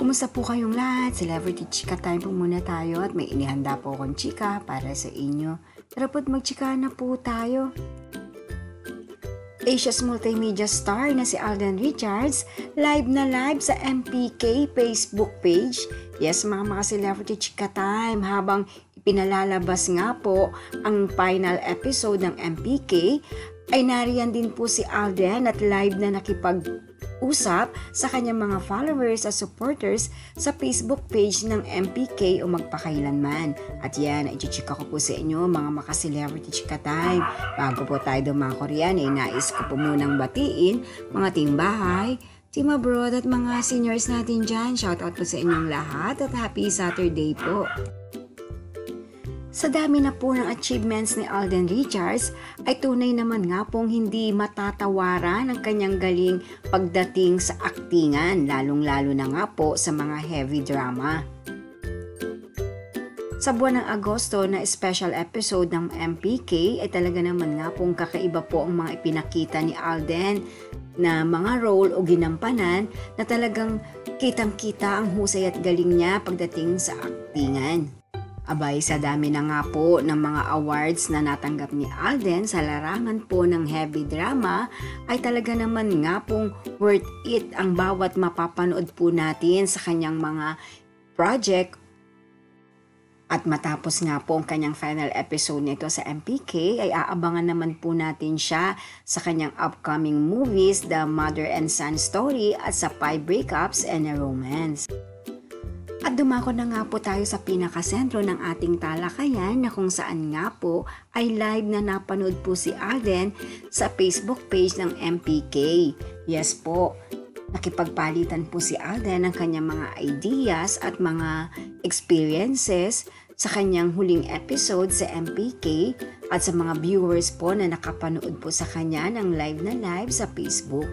Kumusta po kayong lahat? Celebrity Chika time po muna tayo at may inihanda po akong chika para sa inyo. Tara po't magchika na po tayo. Asia's multimedia star na si Alden Richards, live na live sa MPK Facebook page. Yes, mga celebrity chika time, habang ipinalalabas nga po ang final episode ng MPK, ay nariyan din po si Alden at live na nakipag-usap sa kanyang mga followers at supporters sa Facebook page ng MPK o magpakailanman. At yan, ichichika ko po sa inyo mga celebrity chika time. Bago po tayo dumako riyan, ay nais ko po munang batiin mga team bahay, team abroad at mga seniors natin dyan. Shoutout po sa inyong lahat at happy Saturday po. Sa dami na po ng achievements ni Alden Richards, ay tunay naman nga pong hindi matatawaran ang kanyang galing pagdating sa aktingan, lalong-lalo na nga po sa mga heavy drama. Sa buwan ng Agosto na special episode ng MPK ay talaga naman nga pong kakaiba po ang mga ipinakita ni Alden na mga role o ginampanan na talagang kitang-kita ang husay at galing niya pagdating sa aktingan. Abay, sa dami na nga po ng mga awards na natanggap ni Alden sa larangan po ng heavy drama, ay talaga naman nga pong worth it ang bawat mapapanood po natin sa kanyang mga project. At matapos nga po ang kanyang final episode nito sa MPK, ay aabangan naman po natin siya sa kanyang upcoming movies, The Mother and Son Story at sa 5 Breakups and a Romance. At dumako na nga po tayo sa pinakasentro ng ating talakayan na kung saan nga po ay live na napanood po si Alden sa Facebook page ng MPK. Yes po, nakipagpalitan po si Alden ng kanyang mga ideas at mga experiences sa kanyang huling episode sa MPK at sa mga viewers po na nakapanood po sa kanya ng live na live sa Facebook.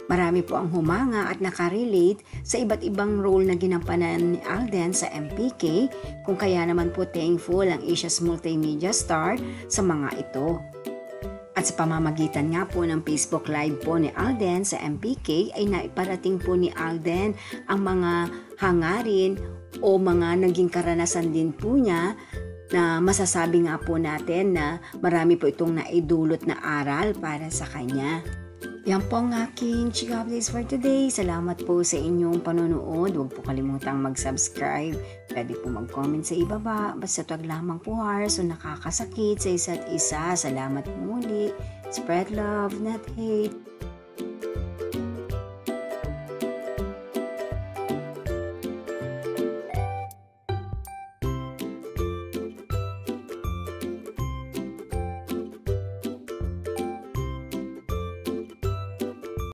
Marami po ang humanga at nakarelate sa iba't ibang role na ginampanan ni Alden sa MPK, kung kaya naman po thankful ang Asia's multimedia star sa mga ito. At sa pamamagitan nga po ng Facebook Live po ni Alden sa MPK ay naiparating po ni Alden ang mga hangarin o mga naging karanasan din po niya na masasabi nga po natin na marami po itong naidulot na aral para sa kanya. Yan po ang aking chika updates for today. Salamat po sa inyong panonood. Huwag po kalimutang mag-subscribe. Pwede po mag-comment sa ibaba. Basta wag lamang po harsh o nakakasakit sa isa't isa. Salamat po muli. Spread love, not hate.